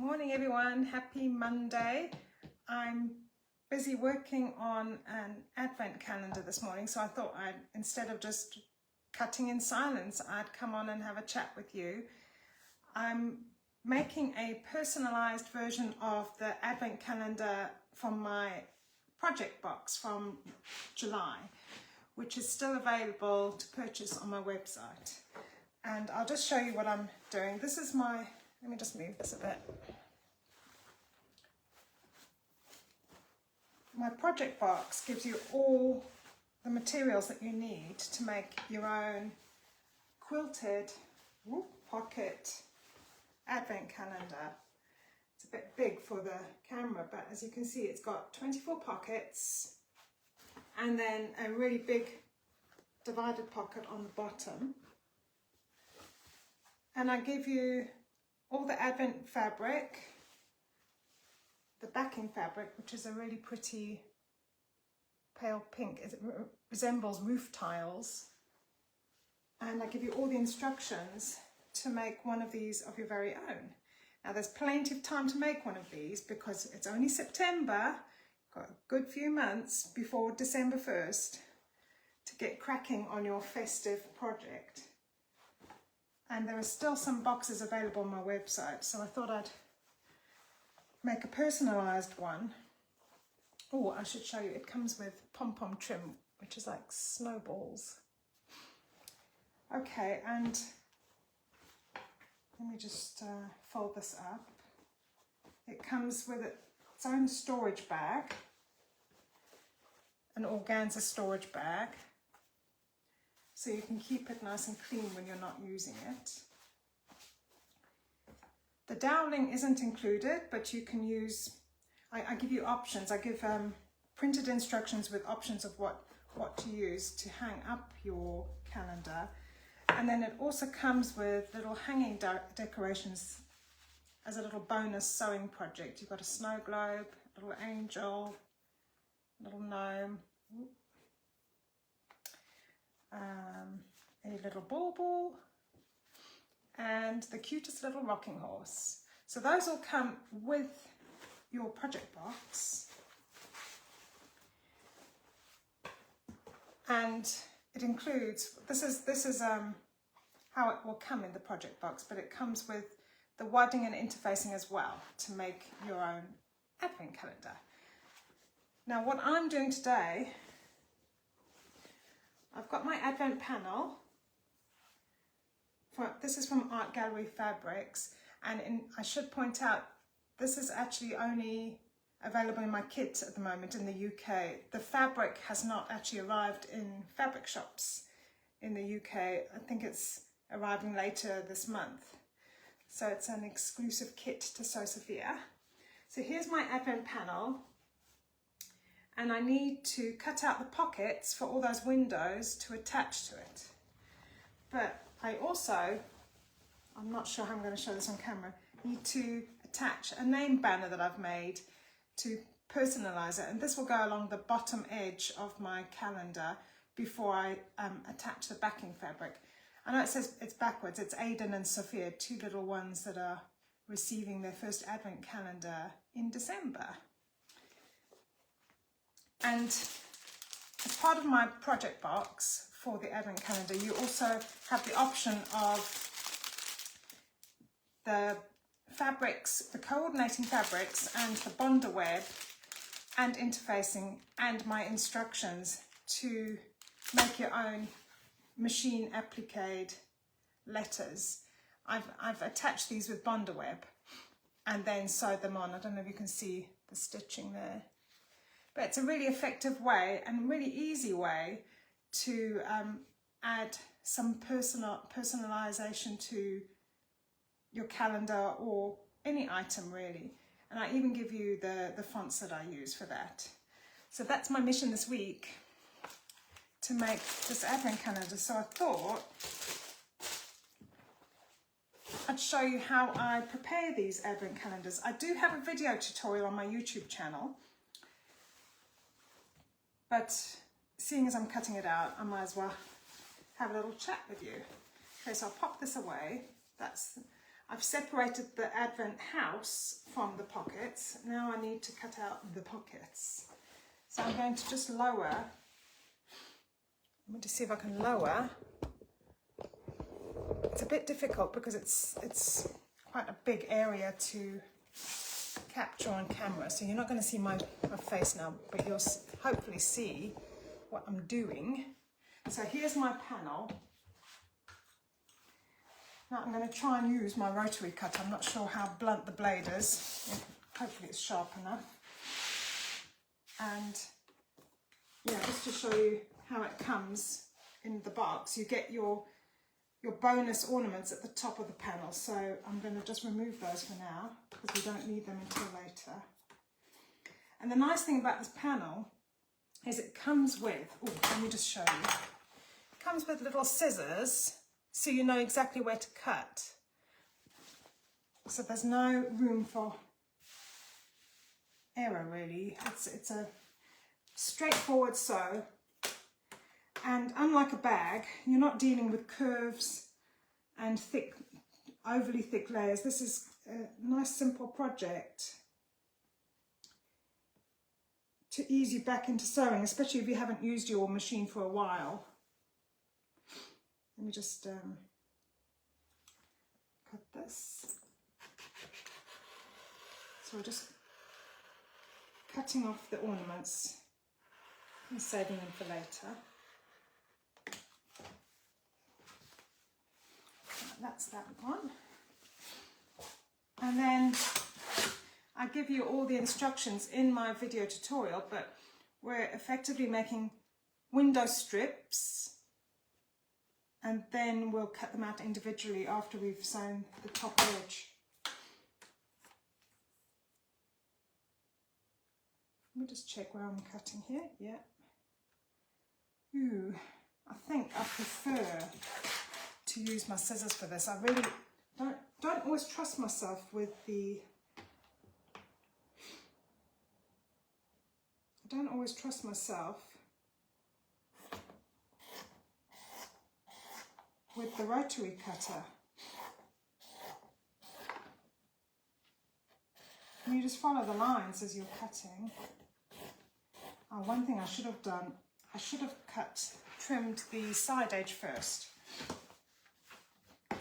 Morning everyone, happy Monday. I'm busy working on an advent calendar this morning, so I thought instead of just cutting in silence, I'd come on and have a chat with you. I'm making a personalized version of the advent calendar from my project box from July, which is still available to purchase on my website. And I'll just show you what I'm doing. This is my, let me just move this a bit. My project box gives you all the materials that you need to make your own quilted pocket advent calendar. It's a bit big for the camera, but as you can see, it's got 24 pockets and then a really big divided pocket on the bottom. And I give you all the advent fabric, the backing fabric, which is a really pretty pale pink. It resembles roof tiles. And I give you all the instructions to make one of these of your very own. Now there's plenty of time to make one of these because it's only September, got a good few months before December 1st to get cracking on your festive project. And there are still some boxes available on my website, so I thought I'd make a personalised one. Oh, I should show you, it comes with pom-pom trim, which is like snowballs. Okay, and let me just fold this up. It comes with its own storage bag, an organza storage bag, so you can keep it nice and clean when you're not using it. The doweling isn't included, but you can use, I give you options. I give printed instructions with options of what to use to hang up your calendar. And then it also comes with little hanging decorations as a little bonus sewing project. You've got a snow globe, a little angel, a little gnome, a little bauble, and the cutest little rocking horse. So those all come with your project box. And it includes, this is how it will come in the project box, but it comes with the wadding and interfacing as well to make your own advent calendar. Now what I'm doing today, I've got my advent panel. This is from Art Gallery Fabrics, and I should point out, this is actually only available in my kit at the moment in the UK. The fabric has not actually arrived in fabric shops in the UK. I think it's arriving later this month. So it's an exclusive kit to Sew Sophia. So here's my advent panel. And I need to cut out the pockets for all those windows to attach to it. But I also, I'm not sure how I'm going to show this on camera, need to attach a name banner that I've made to personalise it. And this will go along the bottom edge of my calendar before I attach the backing fabric. I know it says it's backwards, it's Aidan and Sophia, two little ones that are receiving their first advent calendar in December. And as part of my project box for the advent calendar, you also have the option of the fabrics, the coordinating fabrics and the bonder web and interfacing and my instructions to make your own machine appliqued letters. I've attached these with bonder web and then sewed them on. I don't know if you can see the stitching there. But it's a really effective way and really easy way to add some personalization to your calendar or any item really. And I even give you the fonts that I use for that. So that's my mission this week, to make this advent calendar. So I thought I'd show you how I prepare these advent calendars. I do have a video tutorial on my YouTube channel. But seeing as I'm cutting it out, I might as well have a little chat with you. Okay, so I'll pop this away. I've separated the Advent house from the pockets. Now I need to cut out the pockets. So I'm going to just lower. I'm going to see if I can lower. It's a bit difficult because it's quite a big area to capture on camera. So you're not going to see my face now, but you'll hopefully see what I'm doing. So here's my panel. Now I'm going to try and use my rotary cutter. I'm not sure how blunt the blade is. Hopefully it's sharp enough. And yeah, just to show you how it comes in the box, you get your bonus ornaments at the top of the panel. So I'm going to just remove those for now because we don't need them until later. And the nice thing about this panel is it comes with, oh, let me just show you. It comes with little scissors so you know exactly where to cut. So there's no room for error really. It's a straightforward sew. And unlike a bag, you're not dealing with curves and thick, overly thick layers. This is a nice simple project to ease you back into sewing, especially if you haven't used your machine for a while. Let me just cut this. So we're just cutting off the ornaments and saving them for later. That's that one. And then I give you all the instructions in my video tutorial, but we're effectively making window strips and then we'll cut them out individually after we've sewn the top edge. Let me just check where I'm cutting here. Yeah. Ooh, I think I prefer to use my scissors for this. I really don't always trust myself with the rotary cutter. And you just follow the lines as you're cutting. Oh, one thing I should have done, I should have trimmed the side edge first.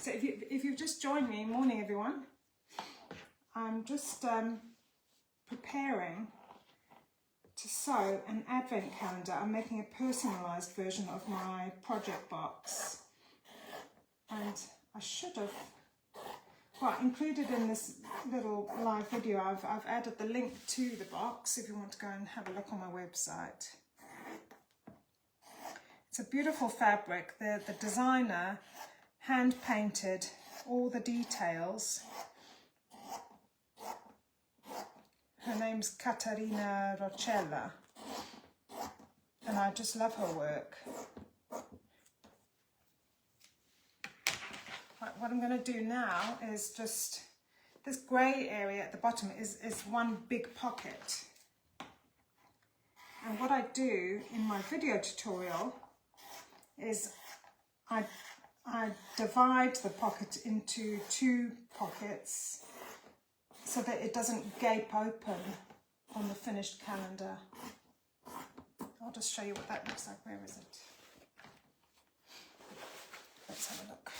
So if you've just joined me, morning everyone, I'm just preparing to sew an advent calendar. I'm making a personalised version of my project box, and I should have, well, included in this little live video, I've added the link to the box if you want to go and have a look on my website. It's a beautiful fabric. The designer hand painted all the details. Her name's Caterina Roccella and I just love her work. Right, what I'm going to do now is just, this grey area at the bottom is one big pocket. And what I do in my video tutorial is I divide the pocket into two pockets so that it doesn't gape open on the finished calendar. I'll just show you what that looks like. Where is it? Let's have a look.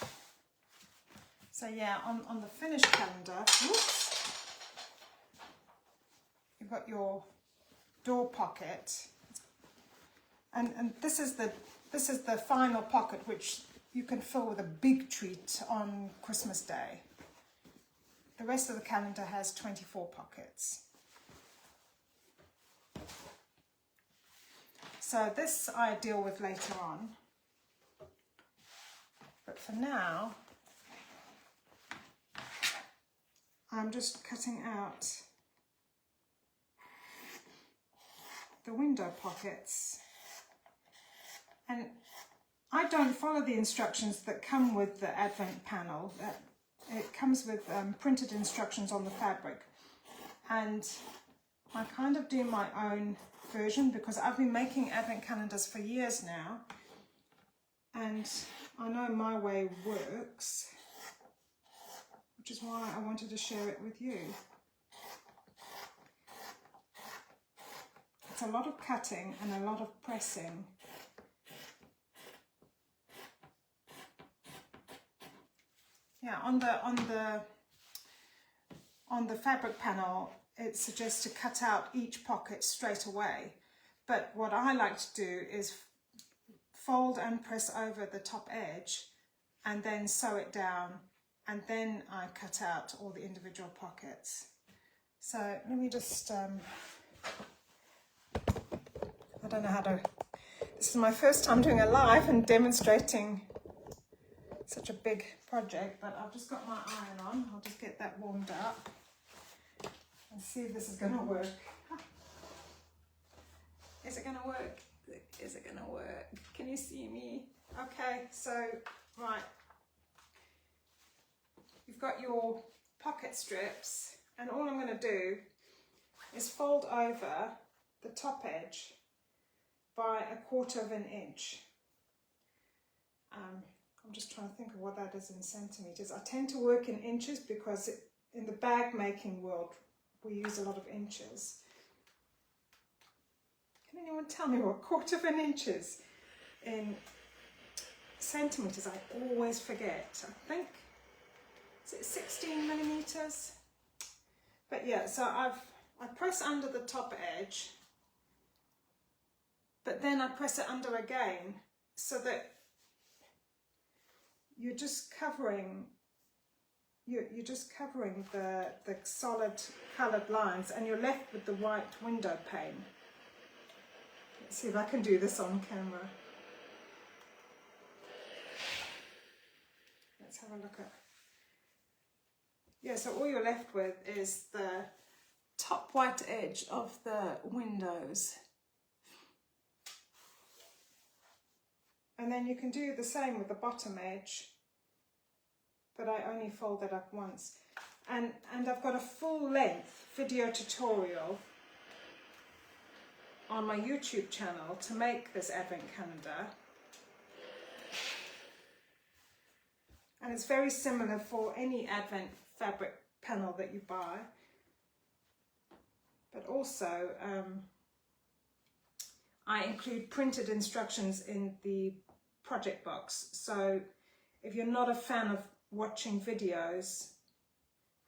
So yeah, on the finished calendar, whoops, you've got your door pocket, and this is the final pocket, which you can fill with a big treat on Christmas Day. The rest of the calendar has 24 pockets. So this I deal with later on. But for now, I'm just cutting out the window pockets. And I don't follow the instructions that come with the Advent panel. It comes with printed instructions on the fabric. And I kind of do my own version because I've been making Advent calendars for years now. And I know my way works. I'll which is why I wanted to share it with you. It's a lot of cutting and a lot of pressing. Yeah, on the fabric panel, it suggests to cut out each pocket straight away. But what I like to do is fold and press over the top edge and then sew it down, and then I cut out all the individual pockets. So let me just, I don't know how to, this is my first time doing a live and demonstrating such a big project, but I've just got my iron on. I'll just get that warmed up and see if this is going to work. Is it going to work? Is it going to work? Can you see me? Okay, so, right. You've got your pocket strips, and all I'm going to do is fold over the top edge by 1/4 inch. I'm just trying to think of what that is in centimeters. I tend to work in inches because in the bag making world we use a lot of inches. Can anyone tell me what 1/4 inch is in centimeters? I always forget. I think, is it 16 millimeters? But yeah, so I press under the top edge, but then I press it under again, so that you're just covering the solid coloured lines, and you're left with the white window pane. Let's see if I can do this on camera. Let's have a look at. Yeah, so all you're left with is the top white edge of the windows. And then you can do the same with the bottom edge, but I only fold it up once. And I've got a full length video tutorial on my YouTube channel to make this advent calendar. And it's very similar for any advent fabric panel that you buy. But also, I include printed instructions in the project box. So if you're not a fan of watching videos,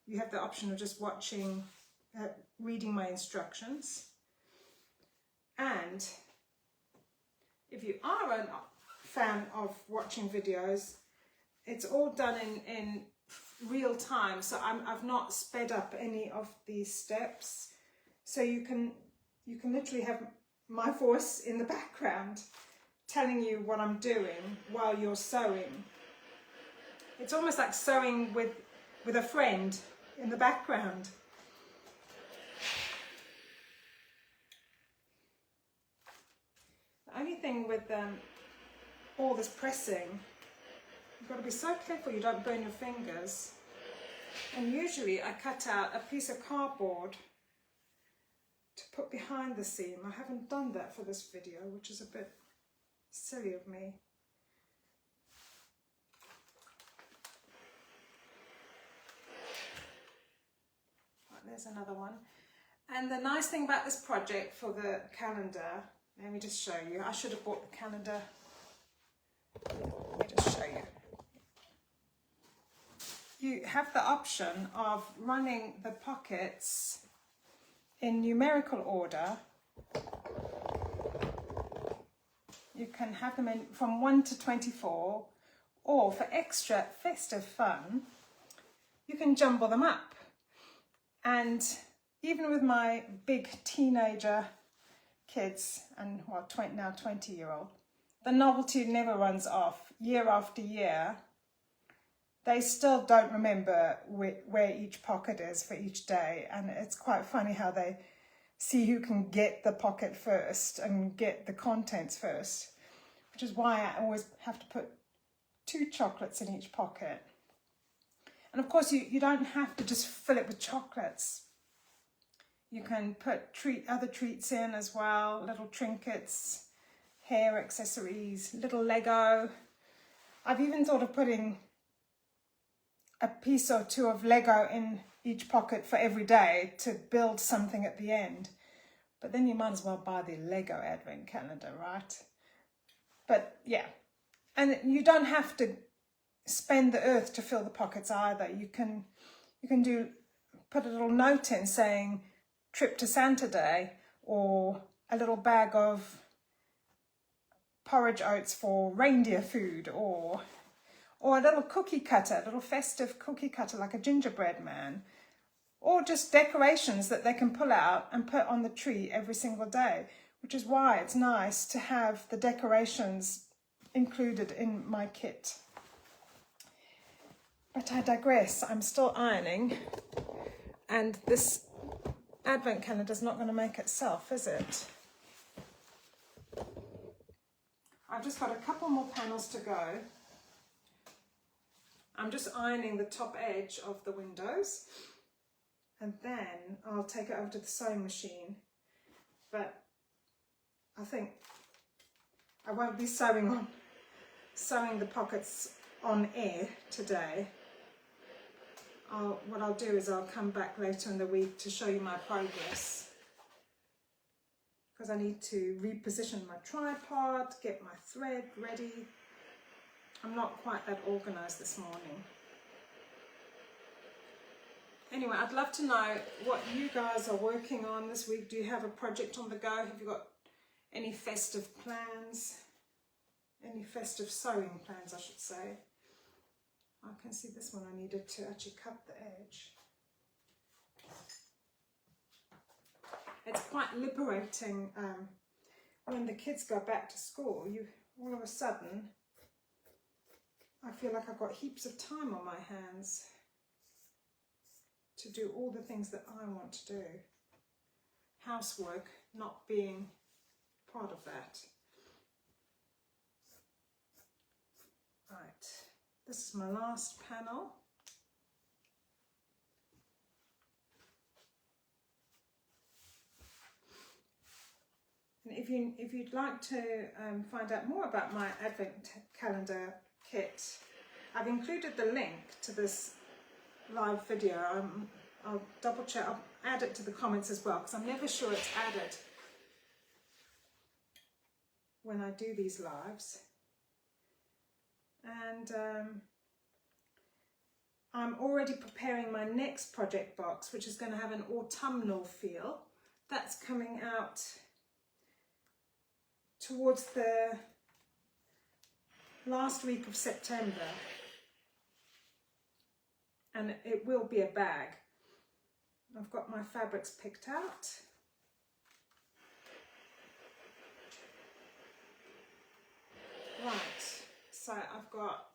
you have the option of just watching, reading my instructions. And if you are a fan of watching videos, it's all done in real time. So I've not sped up any of these steps. So you can literally have my voice in the background telling you what I'm doing while you're sewing. It's almost like sewing with a friend in the background. The only thing with all this pressing, you've got to be so careful you don't burn your fingers. And usually I cut out a piece of cardboard to put behind the seam. I haven't done that for this video, which is a bit silly of me. Right, there's another one. And the nice thing about this project for the calendar, let me just show you. I should have bought the calendar. Let me just show you. You have the option of running the pockets in numerical order. You can have them in from 1 to 24, or for extra festive fun, you can jumble them up. And even with my big teenager kids, and well, now 20-year-old, the novelty never runs off. Year after year, they still don't remember where each pocket is for each day, and it's quite funny how they see who can get the pocket first and get the contents first, which is why I always have to put 2 chocolates in each pocket. And of course you don't have to just fill it with chocolates. You can put other treats in as well, little trinkets, hair accessories, little Lego. I've even thought of putting a piece or two of Lego in each pocket for every day to build something at the end. But then you might as well buy the Lego advent calendar, right? But yeah, and you don't have to spend the earth to fill the pockets either. You can put a little note in saying trip to Santa Day, or a little bag of porridge oats for reindeer food, or a little cookie cutter, a little festive cookie cutter like a gingerbread man, or just decorations that they can pull out and put on the tree every single day, which is why it's nice to have the decorations included in my kit. But I digress. I'm still ironing, and this advent calendar is not going to make itself, is it? I've just got a couple more panels to go. I'm just ironing the top edge of the windows, and then I'll take it over to the sewing machine. But I think I won't be sewing the pockets on air today. What I'll do is I'll come back later in the week to show you my progress, because I need to reposition my tripod, get my thread ready. I'm not quite that organised this morning. Anyway, I'd love to know what you guys are working on this week. Do you have a project on the go? Have you got any festive plans? Any festive sewing plans, I should say. I can see this one I needed to actually cut the edge. It's quite liberating when the kids go back to school. All of a sudden, I feel like I've got heaps of time on my hands to do all the things that I want to do. Housework not being part of that. Right, this is my last panel. And if you'd like to find out more about my advent calendar kit, I've included the link to this live video. I'll double check, I'll add it to the comments as well, because I'm never sure it's added when I do these lives. And I'm already preparing my next project box, which is going to have an autumnal feel. That's coming out towards the last week of September, and it will be a bag. I've got my fabrics picked out. Right, so I've got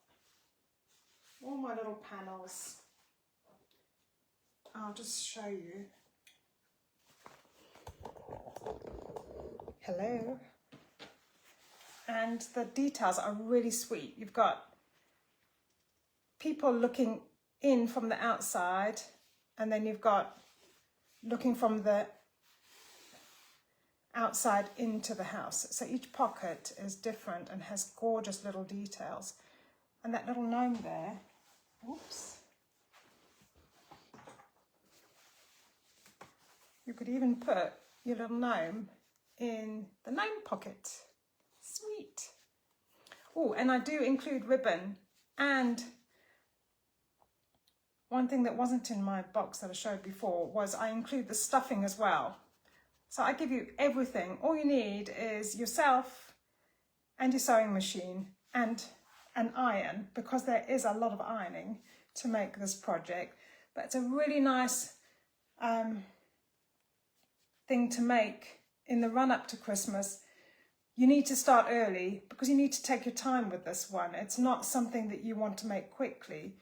all my little panels. I'll just show you. Hello. And the details are really sweet. You've got people looking in from the outside, and then you've got looking from the outside into the house. So each pocket is different and has gorgeous little details. And that little gnome there, oops. You could even put your little gnome in the gnome pocket. Sweet. Oh, and I do include ribbon, and one thing that wasn't in my box that I showed before was I include the stuffing as well. So I give you everything. All you need is yourself and your sewing machine and an iron, because there is a lot of ironing to make this project. But it's a really nice thing to make in the run up to Christmas. You need to start early because you need to take your time with this one. It's not something that you want to make quickly,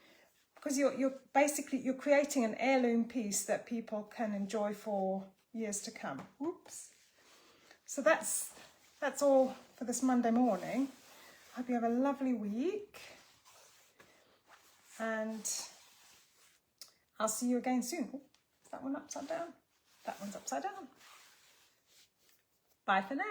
because you're basically creating an heirloom piece that people can enjoy for years to come. Oops. So that's all for this Monday morning. I hope you have a lovely week, and I'll see you again soon. Oh, is that one upside down? That one's upside down. Bye for now.